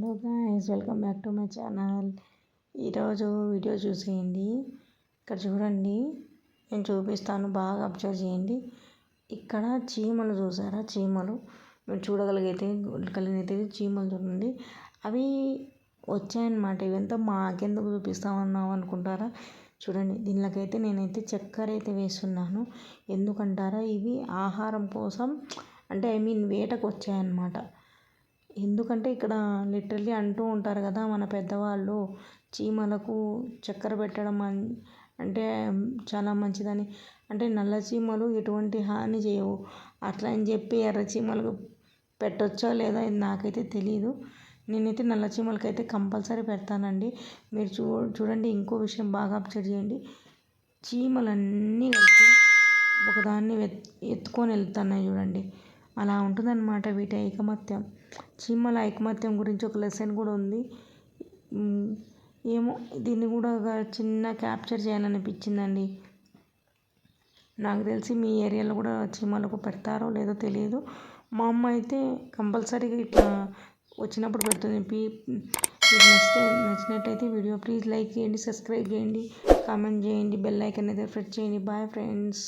Hello guys, welcome back to my channel. ఈరోజు video చూసేయండి. ఇక్కడ చూడండి, నేను చూపిస్తాను, బాగా అబ్జర్వ్ చేయండి. ఇక్కడ చీమలు చూసారా? చీమలు మీరు చూడగలిగితే చీమలు చూడండి, అవి వచ్చాయన్నమాట. ఇవంతా మాకెందుకు చూపిస్తామన్నావు అనుకుంటారా? చూడండి, దీనికైతే నేనైతే చక్కెర అయితే వేస్తున్నాను. ఎందుకంటారా? ఇవి ఆహారం కోసం, అంటే వేటకు వచ్చాయన్నమాట. ఎందుకంటే ఇక్కడ లిటరల్లీ అంటూ ఉంటారు కదా మన పెద్దవాళ్ళు, చీమలకు చక్కెర పెట్టడం అంటే చాలా మంచిదని. అంటే నల్ల చీమలు ఎటువంటి హాని చేయవు, అట్లా అని చెప్పి ఎర్ర చీమలకు పెట్టొచ్చో లేదో ఇది నాకైతే తెలీదు. నేనైతే నల్ల చీమలకైతే కంపల్సరీ పెడతానండి. మీరు చూడండి, ఇంకో విషయం బాగా అబ్జర్వ్ చేయండి. చీమలన్నీ కలిసి ఒకదాన్ని ఎత్తుకొని వెళ్తున్నాయి చూడండి. అలా ఉంటుందన్నమాట వీటి ఐకమత్యం. చీమల ఐకమత్యం గురించి ఒక లెసన్ కూడా ఉంది. ఏమో, దీన్ని కూడా ఒక చిన్న క్యాప్చర్ చేయాలనిపించిందండి. నాకు తెలిసి మీ ఏరియాలో కూడా చీమలకు పెడతారో లేదో తెలియదు. మా అమ్మ అయితే కంపల్సరీగా ఇట్లా వచ్చినప్పుడు పెడుతుంది. మీకు నచ్చినట్టయితే వీడియో ప్లీజ్ లైక్ చేయండి, సబ్స్క్రైబ్ చేయండి, కామెంట్ చేయండి, బెల్ ఐకాన్ అయితే ప్రెస్ చేయండి. Bye friends.